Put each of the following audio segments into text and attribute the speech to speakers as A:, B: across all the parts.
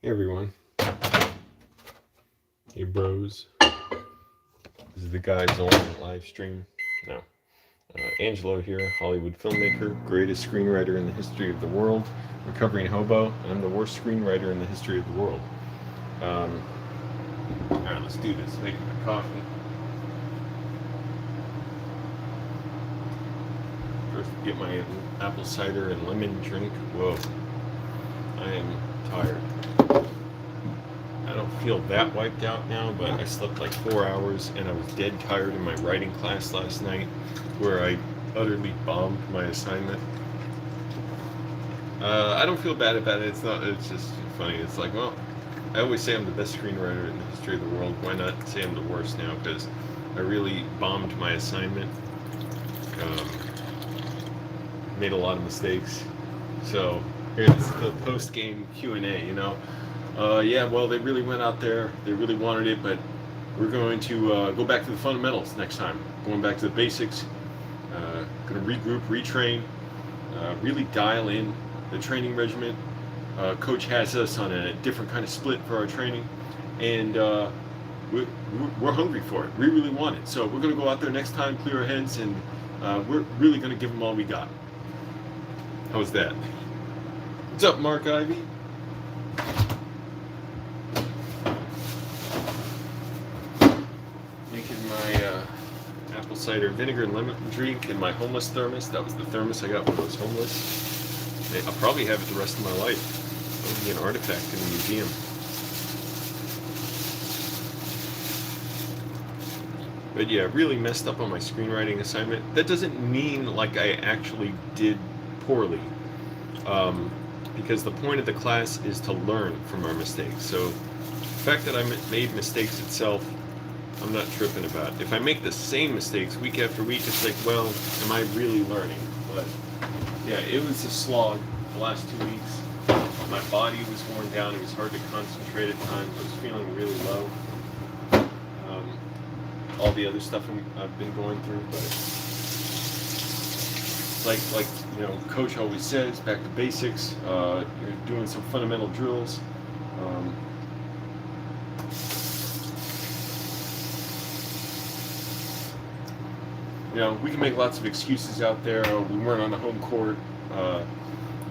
A: Hey everyone. Hey bros. This is the Guys Only live stream. No. Angelo here, Hollywood filmmaker, greatest screenwriter in the history of the world, recovering hobo, and I'm the worst screenwriter in the history of the world. Alright, let's do this. Making my coffee. First, get my apple cider and lemon drink. Whoa. I am tired. I don't feel that wiped out now, but I slept like 4 hours and I was dead tired in my writing class last night where I utterly bombed my assignment. I don't feel bad about it. It's just funny. It's like, well, I always say I'm the best screenwriter in the history of the world. Why not say I'm the worst now? Because I really bombed my assignment. Made a lot of mistakes. So here's the post-game Q&A, you know. Yeah, well, they really went out there. They really wanted it, but we're going to go back to the fundamentals next time. Going back to the basics. Going to regroup, retrain, really dial in the training regimen. Coach has us on a different kind of split for our training, and we're hungry for it. We really want it. So we're going to go out there next time, clear our heads, and we're really going to give them all we got. How's that? What's up, Mark Ivy? Making my apple cider vinegar and lemon drink in my homeless thermos. That was the thermos I got when I was homeless. I'll probably have it the rest of my life. It'll be an artifact in a museum. But yeah, really messed up on my screenwriting assignment. That doesn't mean like I actually did poorly. Because the point of the class is to learn from our mistakes. So the fact that I made mistakes itself, I'm not tripping about. If I make the same mistakes week after week, it's like, well, am I really learning? But yeah, it was a slog the last 2 weeks. My body was worn down. It was hard to concentrate at times. I was feeling really low. All the other stuff I've been going through, but like you know, Coach always says, back to basics. You're doing some fundamental drills. You know, we can make lots of excuses out there. We weren't on the home court.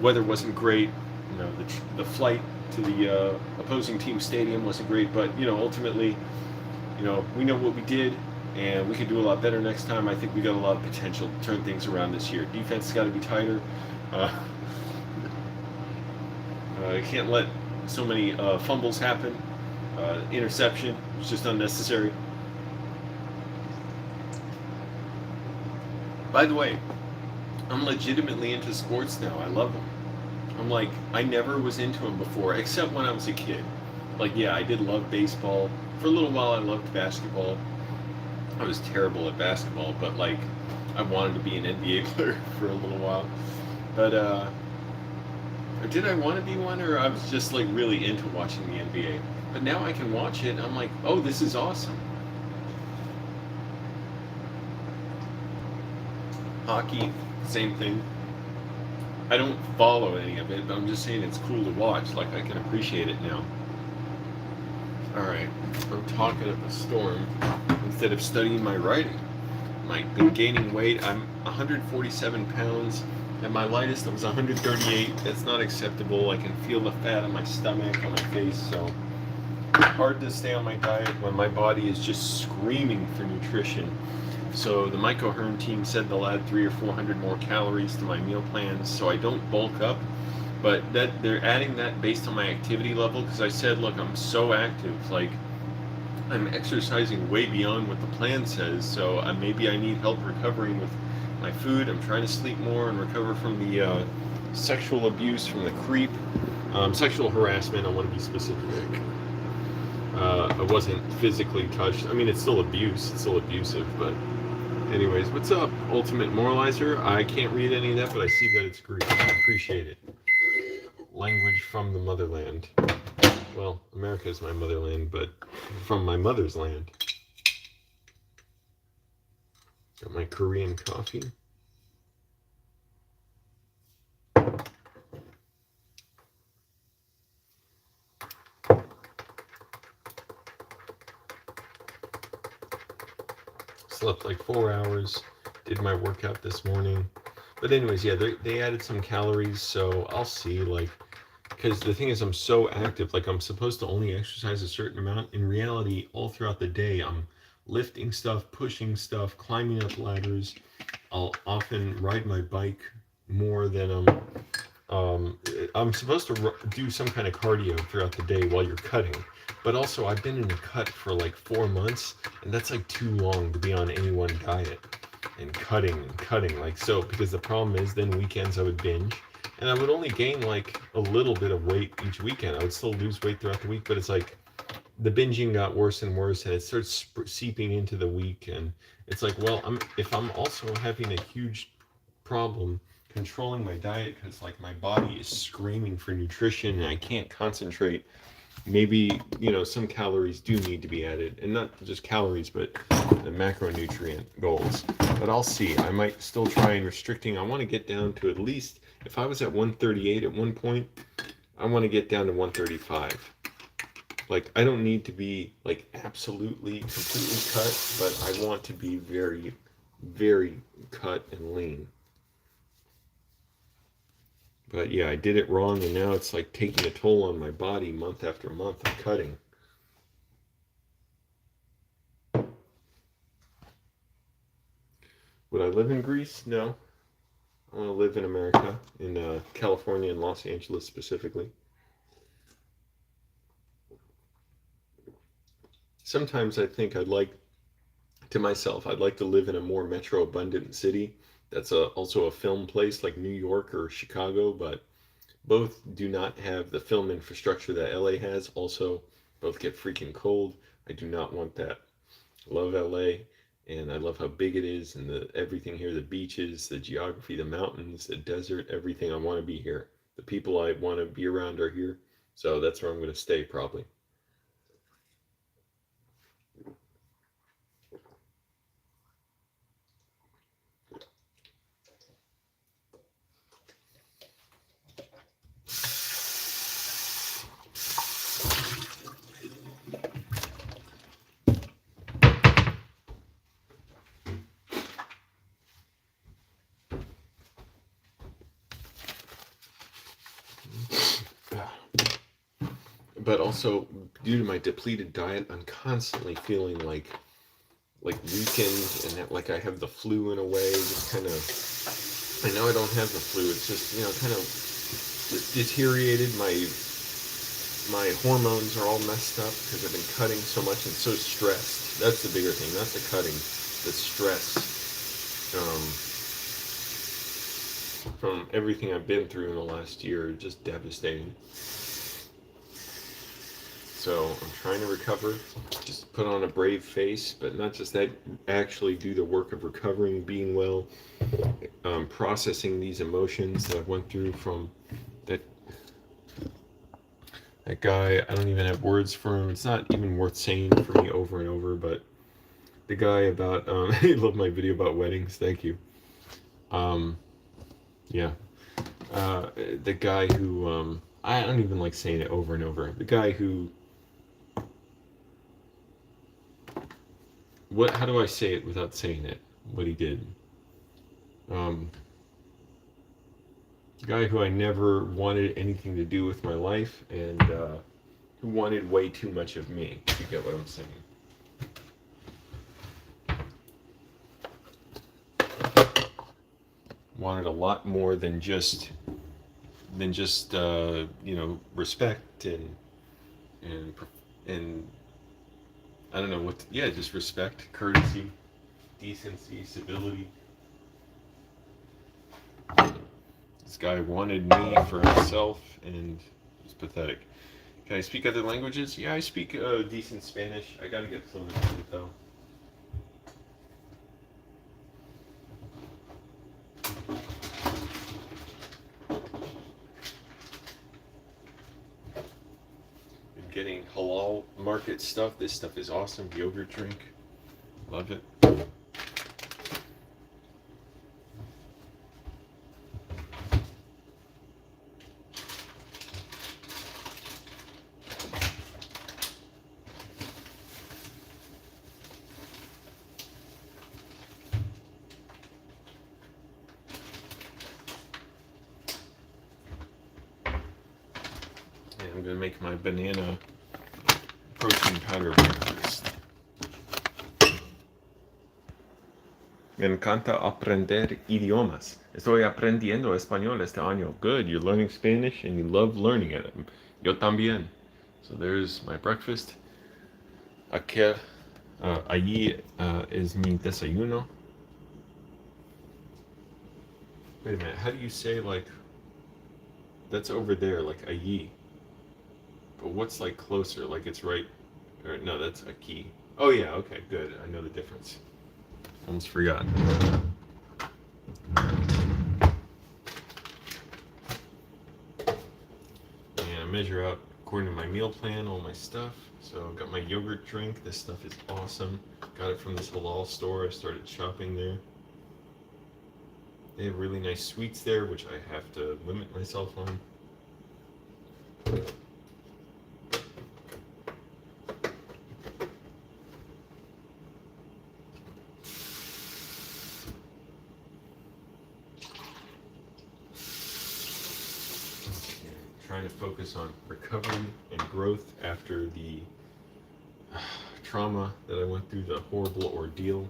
A: Weather wasn't great. You know, the flight to the opposing team stadium wasn't great. But you know, ultimately, you know, we know what we did, and we can do a lot better next time. I think we got a lot of potential to turn things around this year. Defense has got to be tighter. You can't let so many fumbles happen. Interception was just unnecessary. By the way, I'm legitimately into sports now. I love them. I never was into them before, except when I was a kid. Like, yeah, I did love baseball. For a little while, I loved basketball. I was terrible at basketball, but, like, I wanted to be an NBA player for a little while. But, or did I want to be one, or I was just, like, really into watching the NBA? But now I can watch it, and I'm like, oh, this is awesome. Hockey, same thing. I don't follow any of it, but I'm just saying it's cool to watch. Like, I can appreciate it now. Alright, I'm talking up a storm instead of studying my writing. I've been gaining weight. I'm 147 pounds. At my lightest, I was 138. That's not acceptable. I can feel the fat on my stomach, on my face, so it's hard to stay on my diet when my body is just screaming for nutrition. So the Mike O'Hearn team said they'll add 300 or 400 more calories to my meal plans so I don't bulk up. But that they're adding that based on my activity level, because I said, look, I'm so active, like I'm exercising way beyond what the plan says, so maybe I need help recovering with my food. I'm trying to sleep more and recover from the sexual abuse from the creep. Sexual harassment, I want to be specific. I wasn't physically touched. I mean, it's still abuse, it's still abusive, but anyways, what's up, Ultimate Moralizer? I can't read any of that, but I see that it's Greek. I appreciate it. Language from the motherland. Well, America is my motherland, but from my mother's land. Got my Korean coffee. slept like 4 hours, did my workout this morning. But anyways, yeah, they added some calories, so I'll see, like, because the thing is, I'm so active, like I'm supposed to only exercise a certain amount. In reality, all throughout the day, I'm lifting stuff, pushing stuff, climbing up ladders. I'll often ride my bike more than I'm supposed to do some kind of cardio throughout the day while you're cutting. But also, I've been in a cut for like 4 months, and that's like too long to be on any one diet and cutting. Like, so, because the problem is, then weekends I would binge, and I would only gain like a little bit of weight each weekend. I would still lose weight throughout the week, but it's like the binging got worse and worse, and it starts seeping into the week. And it's like, well, if I'm also having a huge problem controlling my diet because like my body is screaming for nutrition and I can't concentrate, maybe some calories do need to be added, and not just calories but the macronutrient goals. But I'll see. I might still try and restricting. I want to get down to, at least if I was at 138 at one point, I want to get down to 135. Like, I don't need to be like absolutely completely cut, but I want to be very, very cut and lean. But yeah, I did it wrong, and now it's like taking a toll on my body month after month of cutting. Would I live in Greece? No. I want to live in America, in California and Los Angeles specifically. Sometimes I think I'd like to live in a more metro abundant city that's also a film place like New York or Chicago, but both do not have the film infrastructure that LA has. Also, both get freaking cold. I do not want that. I love LA, and I love how big it is, and everything here, the beaches, the geography, the mountains, the desert, everything. I want to be here. The people I want to be around are here. So that's where I'm going to stay probably. But also, due to my depleted diet, I'm constantly feeling like weakened, and that like I have the flu in a way. Just kind of, I know I don't have the flu. It's just kind of deteriorated. My hormones are all messed up because I've been cutting so much and so stressed. That's the bigger thing, not the cutting, the stress from everything I've been through in the last year. Just devastating. So I'm trying to recover, just put on a brave face, but not just that, actually do the work of recovering, being well, processing these emotions that I went through from that guy. I don't even have words for him. It's not even worth saying for me over and over, but the guy about, he loved my video about weddings. Thank you. Yeah. The guy who, I don't even like saying it over and over. The guy who, how do I say it without saying it? What he did. The guy who I never wanted anything to do with my life, and who wanted way too much of me. If you get what I'm saying. Wanted a lot more than just respect and I don't know what. Yeah, just respect, courtesy, decency, civility. This guy wanted me for himself, and it was pathetic. Can I speak other languages? Yeah, I speak decent Spanish. I gotta get fluent in it though. Getting halal market stuff. This stuff is awesome. Yogurt drink. Love it. I'm gonna make my banana protein powder breakfast. Me encanta aprender idiomas. Estoy aprendiendo español este año. Good, you're learning Spanish and you love learning it. Yo también. So there's my breakfast. Aquí, allí is mi desayuno. Wait a minute, how do you say like, that's over there, like allí. But what's like closer? Like it's right, or no, that's aquí. Oh yeah, okay, good. I know the difference. Almost forgot. And I measure out according to my meal plan, all my stuff. So I've got my yogurt drink. This stuff is awesome. Got it from this halal store. I started shopping there. They have really nice sweets there, which I have to limit myself on. Trying to focus on recovery and growth after the trauma that I went through, the horrible ordeal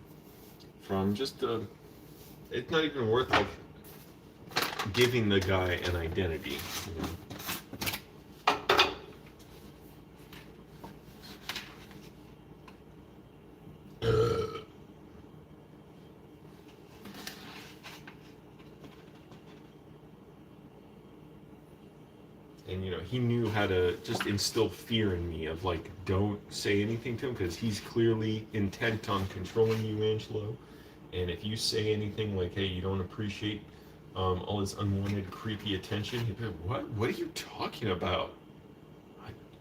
A: from just it's not even worth like giving the guy an identity, you know? And you know, he knew how to just instill fear in me of like, don't say anything to him because he's clearly intent on controlling you, Angelo. And if you say anything like, hey, you don't appreciate all this unwanted, creepy attention, he'd be like, what? What are you talking about?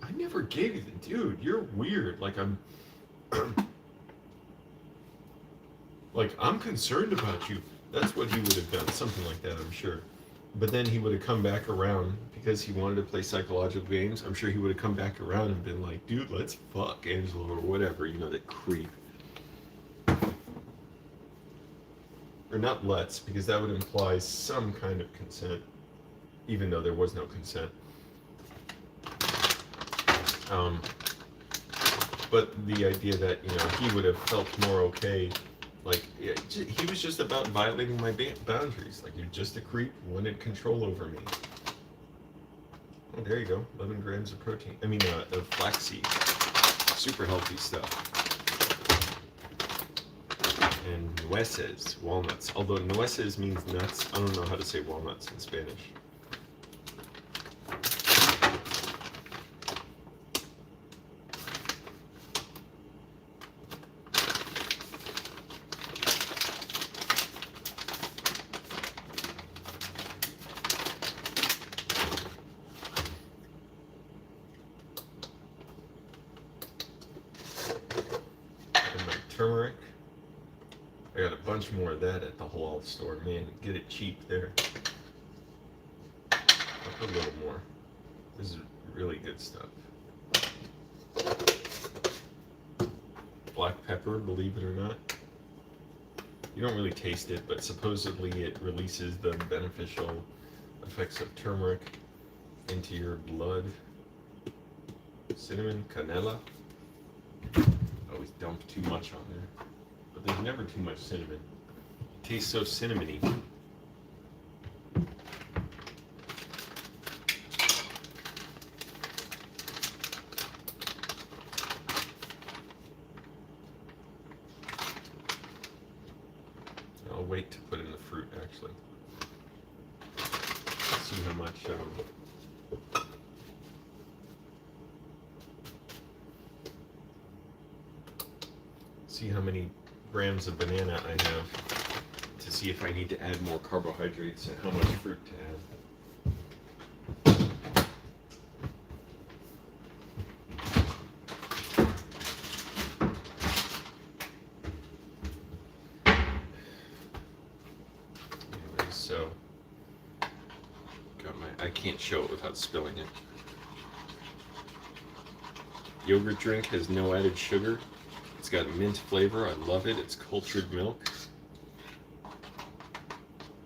A: I never gave you the dude. You're weird. Like I'm like I'm concerned about you. That's what he would have done, something like that, I'm sure. But then he would have come back around because he wanted to play psychological games. I'm sure he would have come back around and been like, dude, let's fuck Angelo or whatever, you know, that creep. Or not let's, because that would imply some kind of consent, even though there was no consent. But the idea that, you know, he would have felt more okay, like, he was just about violating my boundaries. Like, you're just a creep, wanted control over me. Oh, there you go, 11 grams of protein. I mean, of flaxseed. Super healthy stuff. And nueces, walnuts. Although nueces means nuts, I don't know how to say walnuts in Spanish. And my turmeric. I got a bunch more of that at the halal store. Man, get it cheap there. I'll put a little more. This is really good stuff. Black pepper, believe it or not. You don't really taste it, but supposedly it releases the beneficial effects of turmeric into your blood. Cinnamon, canela. Always dump too much on there. But there's never too much cinnamon. It tastes so cinnamony. I'll wait to put in the fruit, actually. See how much see how many grams of banana I have to see if I need to add more carbohydrates and how much fruit to add. Anyways, so got I can't show it without spilling it. Yogurt drink has no added sugar. It's got mint flavor. I love it. It's cultured milk.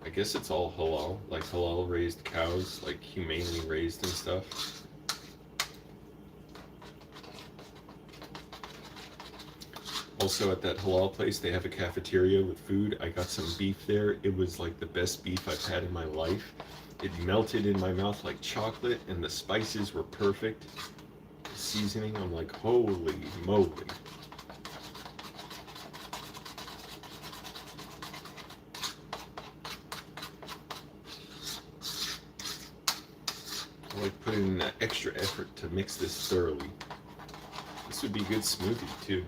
A: I guess it's all halal, like halal raised cows, like humanely raised and stuff. Also at that halal place, they have a cafeteria with food. I got some beef there. It was like the best beef I've had in my life. It melted in my mouth like chocolate, and the spices were perfect. The seasoning, I'm like, holy moly. I like putting in that extra effort to mix this thoroughly. This would be a good smoothie too.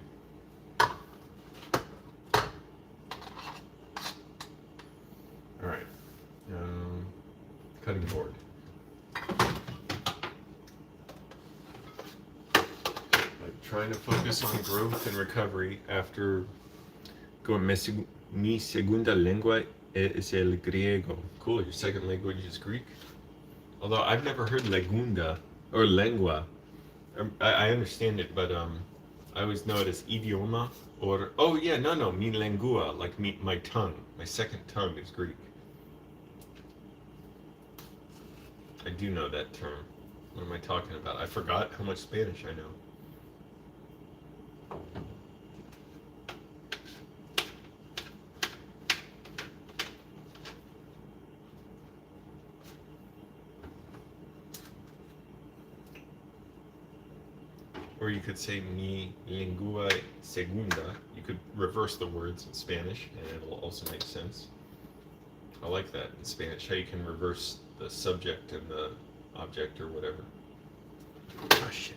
A: All right, cutting board. Like trying to focus on growth and recovery after going. Mi segunda lengua es el griego. Cool. Your second language is Greek. Although I've never heard legunda or lengua. I understand it, but I always know it as idioma or oh yeah, no, mi lengua, like my tongue. My second tongue is Greek. I do know that term. What am I talking about? I forgot how much Spanish I know. Or you could say mi lengua segunda. You could reverse the words in Spanish and it'll also make sense. I like that in Spanish, how you can reverse the subject and the object or whatever. Oh shit.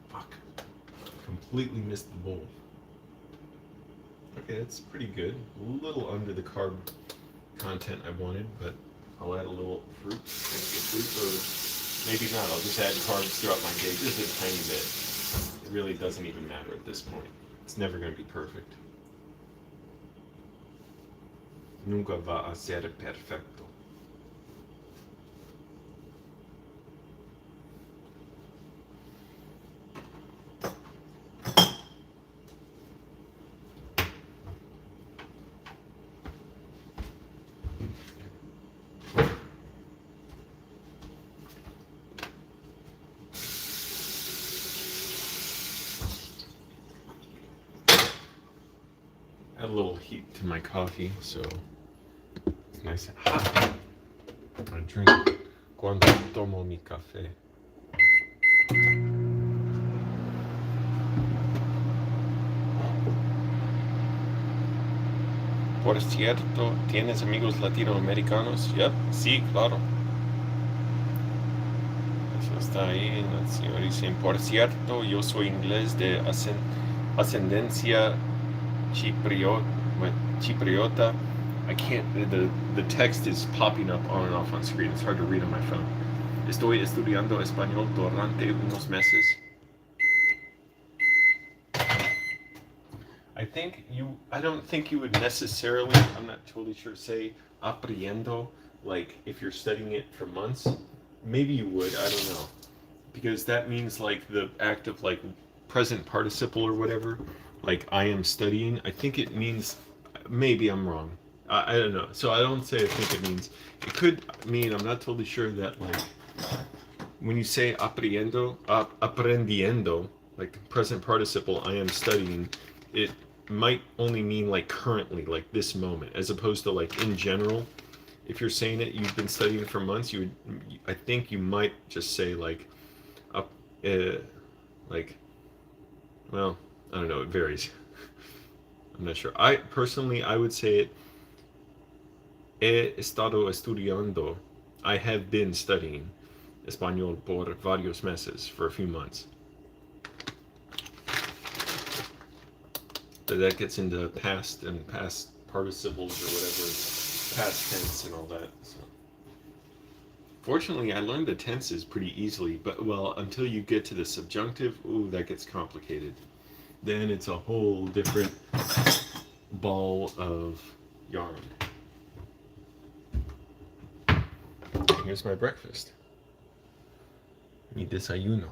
A: Fuck. Completely missed the bowl. Okay, that's pretty good. A little under the carb content I wanted, but I'll add a little fruit. Or maybe not. I'll just add carbs throughout my day, just a tiny bit. It really doesn't even matter at this point. It's never going to be perfect. Nunca va a ser perfecto. Add a little heat to my coffee, so it's nice and hot. I drink cuando tomo mi café. Por cierto, ¿tienes amigos latinoamericanos? Yep, sí, claro. Eso está ahí en la señora. Dicen, por cierto, yo soy inglés de ascendencia Chipriota. I can't. The text is popping up on and off on screen. It's hard to read on my phone. Estoy estudiando español durante unos meses. I don't think you would necessarily. I'm not totally sure. Say aprendiendo, like if you're studying it for months. Maybe you would. I don't know, because that means like the act of like present participle or whatever. Like I am studying. I think it means. Maybe I'm wrong. I don't know. So I don't say I think it means. It could mean, I'm not totally sure, that like when you say aprendiendo, like present participle, I am studying, it might only mean like currently, like this moment, as opposed to like in general. If you're saying it, you've been studying for months, I think you might just say like, like, well, I don't know, it varies. I'm not sure. I would say it, he estado estudiando. I have been studying español por varios meses, for a few months. But that gets into past and past participles or whatever, past tense and all that. So. Fortunately, I learned the tenses pretty easily, but well, until you get to the subjunctive, ooh, that gets complicated. Then it's a whole different ball of yarn. Here's my breakfast. Mi desayuno.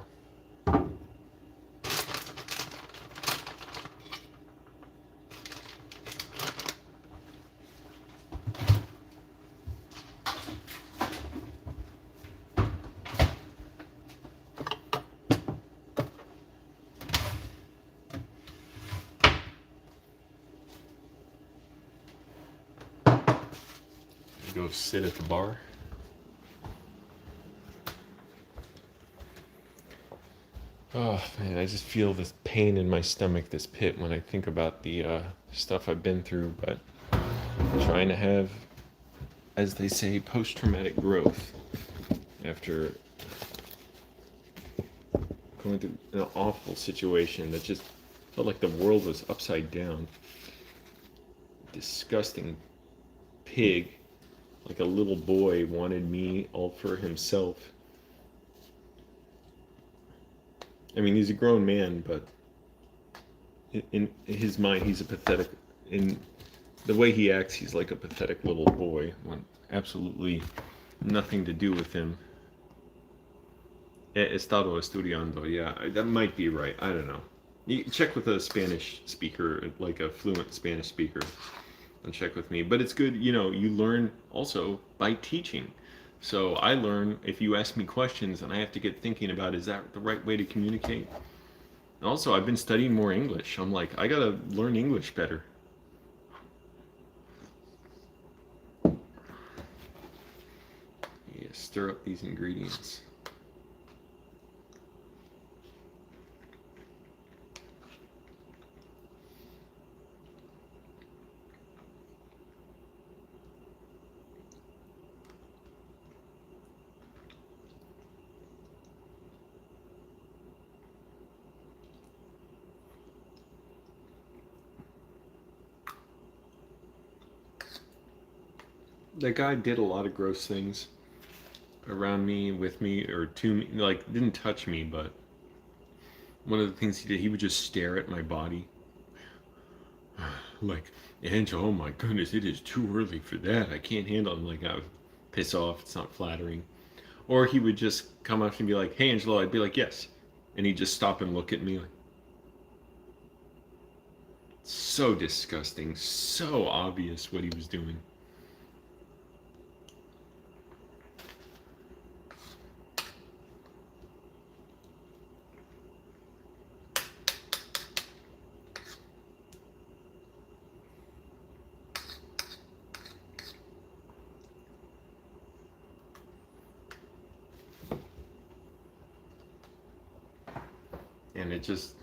A: go sit at the bar. Oh man, I just feel this pain in my stomach, this pit, when I think about the stuff I've been through. But I'm trying to have, as they say, post-traumatic growth after going through an awful situation that just felt like the world was upside down. Disgusting pig, like a little boy, wanted me all for himself. I mean, he's a grown man, but in his mind, he's a pathetic. In the way he acts, he's like a pathetic little boy. Want absolutely nothing to do with him. He estado estudiando. Yeah, that might be right. I don't know. You check with a Spanish speaker, like a fluent Spanish speaker, and check with me. But it's good, you know, you learn also by teaching. So I learn if you ask me questions and I have to get thinking about, is that the right way to communicate? And also, I've been studying more English. I'm like, I gotta learn English better. Yeah, stir up these ingredients. That guy did a lot of gross things around me, with me, or to me. Like, didn't touch me, but one of the things he did, he would just stare at my body. Like, Angel, oh my goodness, it is too early for that. I can't handle it. I'm like, I would piss off. It's not flattering. Or he would just come up and be like, hey, Angelo. I'd be like, yes. And he'd just stop and look at me like, so disgusting, so obvious what he was doing. And it's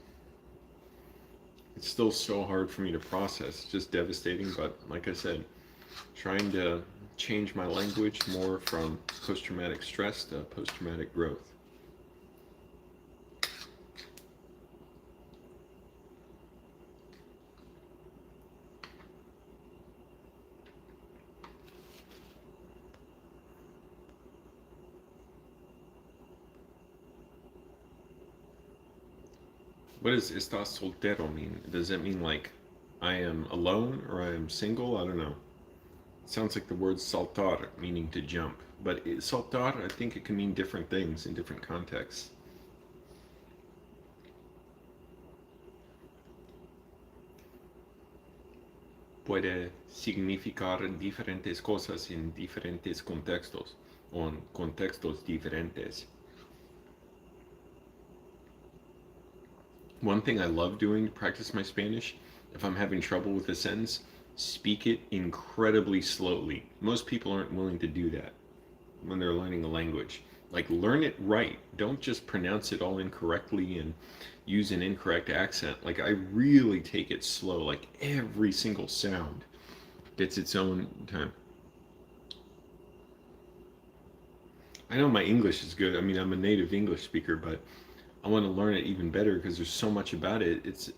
A: still so hard for me to process. It's just devastating. But like I said, trying to change my language more from post-traumatic stress to post-traumatic growth. What does estás soltero mean? Does that mean like I am alone or I am single? I don't know. It sounds like the word saltar, meaning to jump. But saltar, I think it can mean different things in different contexts. Puede significar diferentes cosas en diferentes contextos o en contextos diferentes. One thing I love doing to practice my Spanish, if I'm having trouble with a sentence, speak it incredibly slowly. Most people aren't willing to do that when they're learning a language. Like, learn it right. Don't just pronounce it all incorrectly and use an incorrect accent. Like, I really take it slow. Like, every single sound gets its own time. I know my English is good. I mean, I'm a native English speaker, but I want to learn it even better because there's so much about it. It's,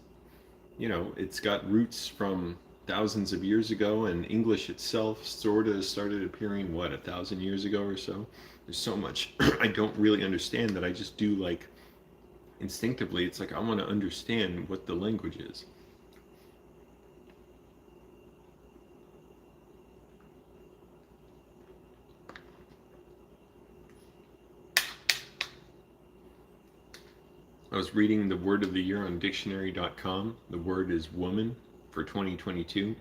A: you know, it's got roots from thousands of years ago, and English itself sort of started appearing, what, 1,000 years ago or so. There's so much I don't really understand that I just do, like, instinctively. It's like I want to understand what the language is. I was reading the word of the year on dictionary.com. The word is woman for 2022.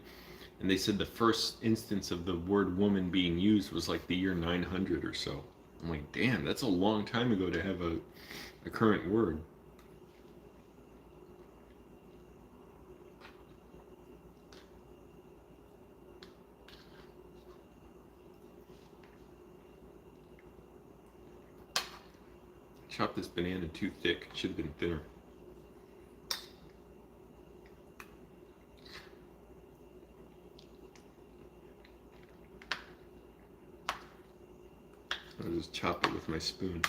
A: And they said the first instance of the word woman being used was like the year 900 or so. I'm like, damn, that's a long time ago to have a current word. chopped this banana too thick. It should have been thinner. I'll just chop it with my spoon.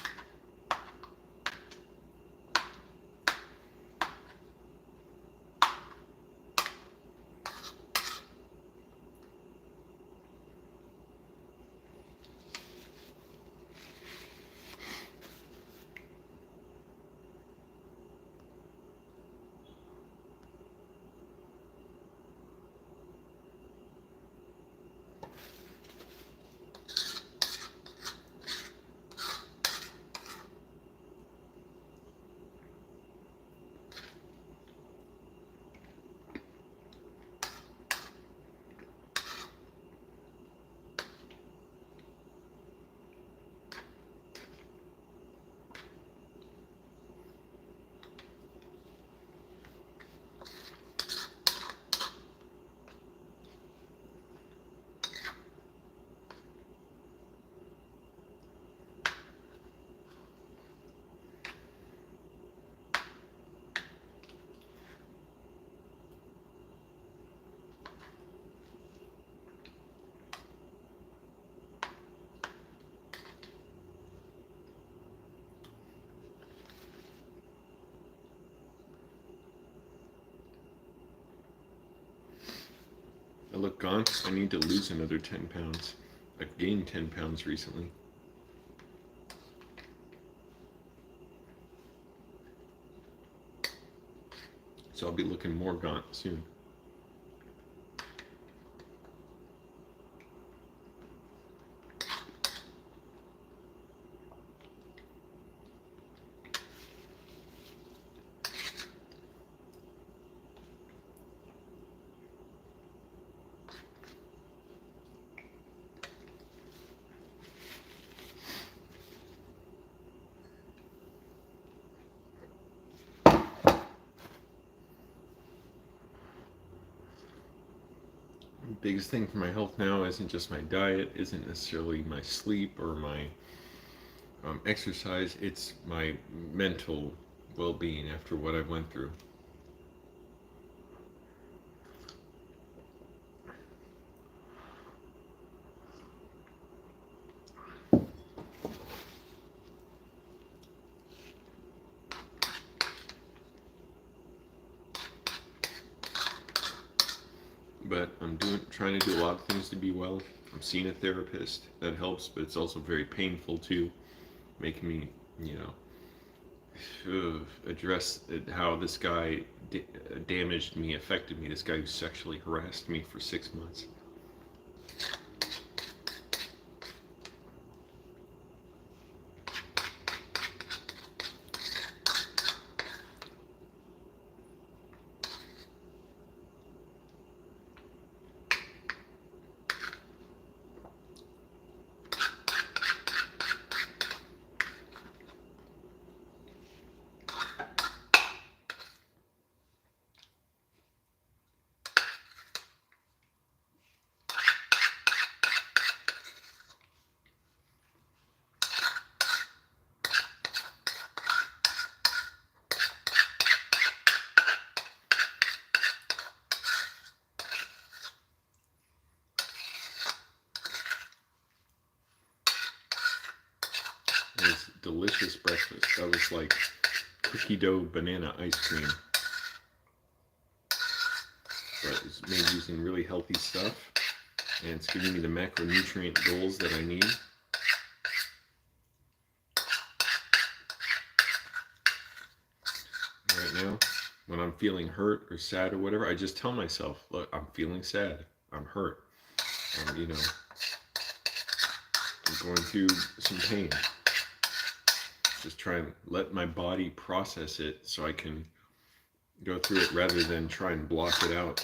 A: I look gaunt. I need to lose another 10 pounds. I've gained 10 pounds recently. So I'll be looking more gaunt soon. Biggest thing for my health now isn't just my diet, isn't necessarily my sleep or my exercise, it's my mental well-being after what I went through. But I'm trying to do a lot of things to be well. I'm seeing a therapist. That helps, but it's also very painful too, making me, address how this guy damaged me, affected me. This guy who sexually harassed me for 6 months. It was delicious breakfast. That was like cookie dough banana ice cream. But it's made using really healthy stuff, and it's giving me the macronutrient goals that I need. Right now, when I'm feeling hurt or sad or whatever, I just tell myself, look, I'm feeling sad, I'm hurt, I'm going through some pain. Just try and let my body process it so I can go through it rather than try and block it out.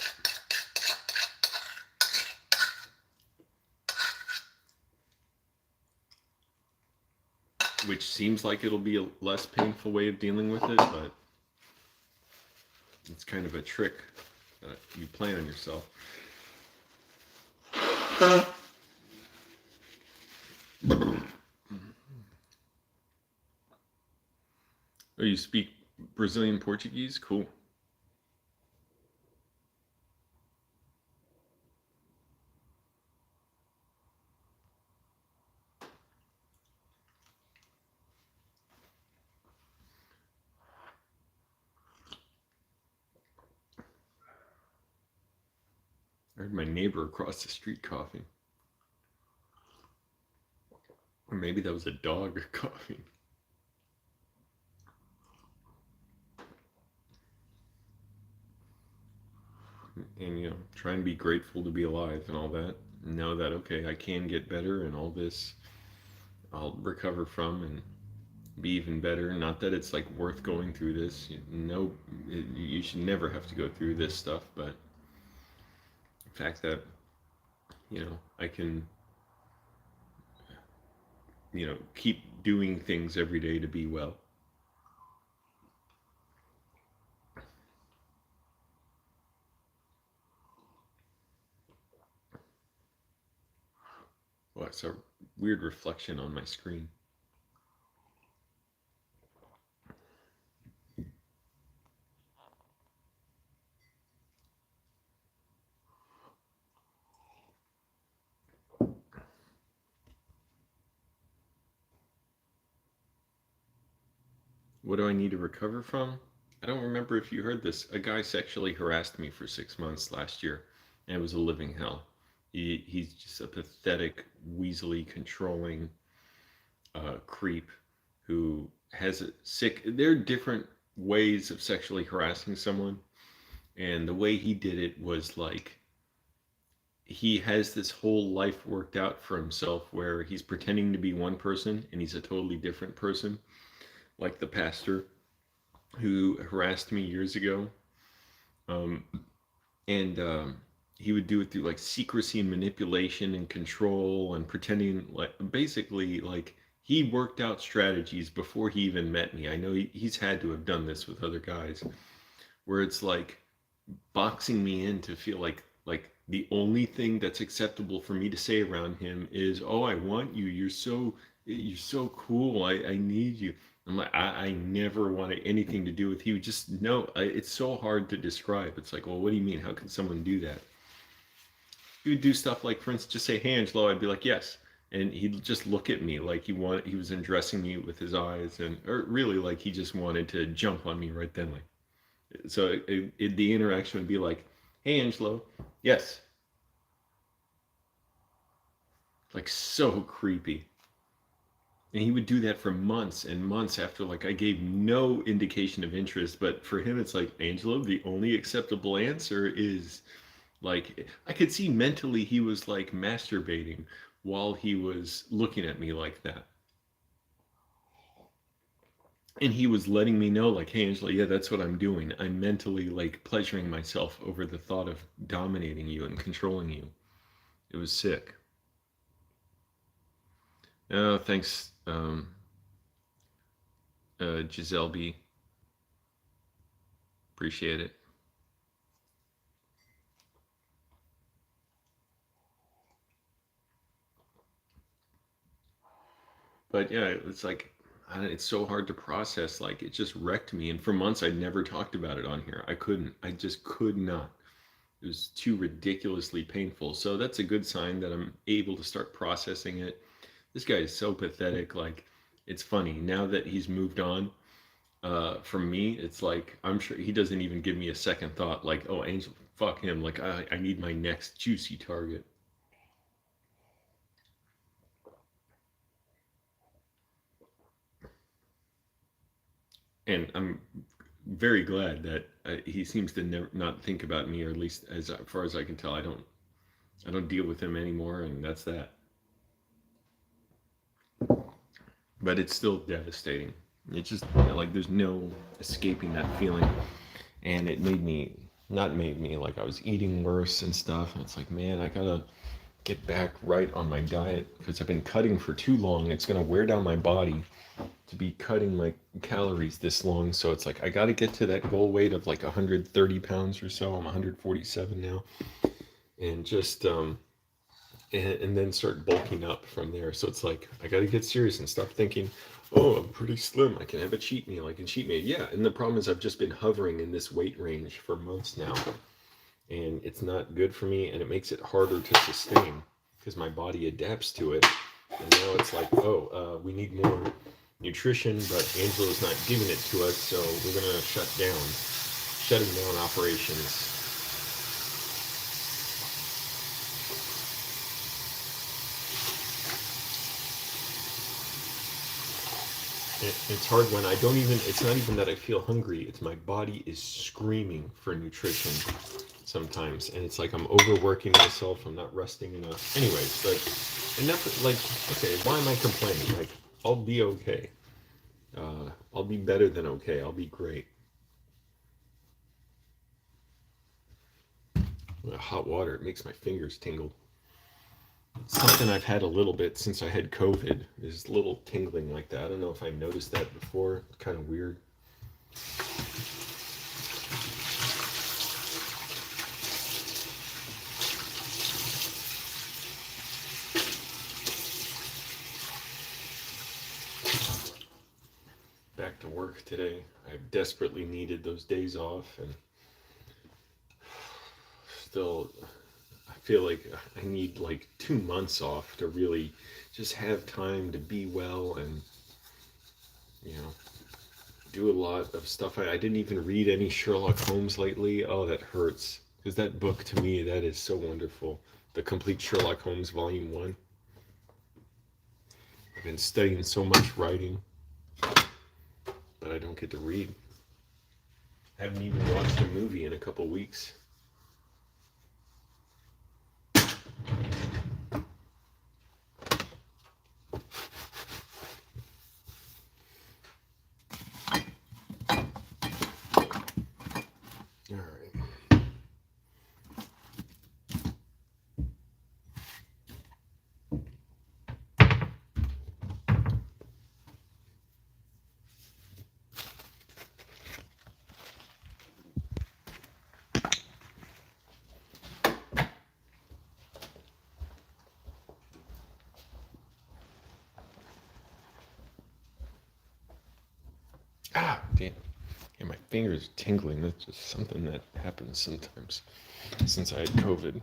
A: Which seems like it'll be a less painful way of dealing with it, but it's kind of a trick that you play on yourself. you speak Brazilian Portuguese? Cool. I heard my neighbor across the street coughing. Or maybe that was a dog coughing. And, try and be grateful to be alive and all that. Know that, okay, I can get better and all this I'll recover from and be even better. Not that it's like worth going through this. You should never have to go through this stuff, but the fact that, I can, keep doing things every day to be well. Well, it's a weird reflection on my screen. What do I need to recover from? I don't remember if you heard this. A guy sexually harassed me for 6 months last year, and it was a living hell. He's just a pathetic, weaselly, controlling creep who has a sick. There are different ways of sexually harassing someone, and the way he did it was like he has this whole life worked out for himself where he's pretending to be one person and he's a totally different person, like the pastor who harassed me years ago. Um, and he would do it through like secrecy and manipulation and control and pretending like basically like he worked out strategies before he even met me. I know he's had to have done this with other guys where it's like boxing me in to feel like the only thing that's acceptable for me to say around him is, "Oh, I want you. You're so cool. I need you." I'm like, I never wanted anything to do with you. Just no. It's so hard to describe. It's like, well, what do you mean? How can someone do that? He would do stuff like, for instance, just say, "Hey, Angelo." I'd be like, "Yes," and he'd just look at me like he was undressing me with his eyes, and or really like he just wanted to jump on me right then. Like, so the interaction would be like, "Hey, Angelo." "Yes." Like so creepy. And he would do that for months and months after like I gave no indication of interest. But for him, it's like, "Angelo, the only acceptable answer is like," I could see mentally he was like masturbating while he was looking at me like that. And he was letting me know, like, "Hey, Angela, yeah, that's what I'm doing. I'm mentally like pleasuring myself over the thought of dominating you and controlling you." It was sick. Oh, thanks, Giselle B. Appreciate it. But yeah, it's like, it's so hard to process. Like, it just wrecked me. And for months, I never talked about it on here. I couldn't. I just could not. It was too ridiculously painful. So that's a good sign that I'm able to start processing it. This guy is so pathetic. Like, it's funny now that he's moved on. From me, it's like I'm sure he doesn't even give me a second thought. Like, "Oh, Angel, fuck him. Like, I need my next juicy target." And I'm very glad that he seems to never not think about me, or at least as far as I can tell, I don't deal with him anymore, and that's that. But it's still devastating. It's just like there's no escaping that feeling, and it made me not made me like I was eating worse and stuff. And it's like, man, I gotta get back right on my diet because I've been cutting for too long. It's gonna wear down my body to be cutting my calories this long. So it's like I got to get to that goal weight of like 130 pounds or so. I'm 147 now, and just and then start bulking up from there. So it's like I got to get serious and stop thinking, oh, I'm pretty slim, I can have a cheat meal, I can cheat meal. Yeah, and the problem is I've just been hovering in this weight range for months now, and it's not good for me, and it makes it harder to sustain because my body adapts to it. And now it's like, oh, we need more nutrition, but Angelo's not giving it to us, so we're gonna shutting down operations. It's hard when I don't even, it's not even that I feel hungry, it's my body is screaming for nutrition sometimes. And it's like I'm overworking myself, I'm not resting enough. Anyways, but enough, like, okay, why am I complaining? Like, I'll be okay. I'll be better than okay. I'll be great. Hot water, it makes my fingers tingle. It's something I've had a little bit since I had COVID, is a little tingling like that. I don't know if I noticed that before. It's kind of weird. Back to work today. I desperately needed those days off, and still I feel like I need like 2 months off to really just have time to be well and, you know, do a lot of stuff. I didn't even read any Sherlock Holmes lately. Oh, that hurts. Because that book, to me, that is so wonderful. The Complete Sherlock Holmes, Volume 1. I've been studying so much writing, but I don't get to read. I haven't even watched a movie in a couple weeks. All right. Ah, damn. Yeah, my fingers tingling. That's just something that happens sometimes since I had COVID.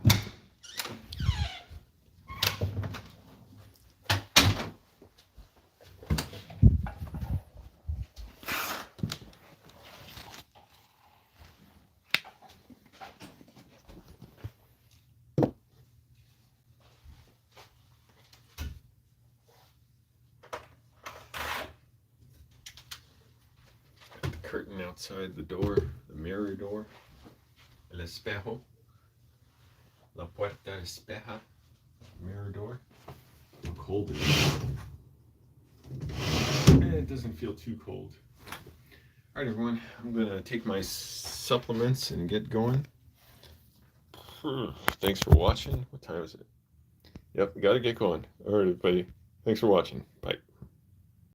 A: Curtain outside the door, the mirror door, el espejo, la puerta espeja, mirror door. How cold it is. It doesn't feel too cold. All right, everyone, I'm gonna take my supplements and get going. Thanks for watching. What time is it? Yep, gotta get going. All right, everybody. Thanks for watching. Bye.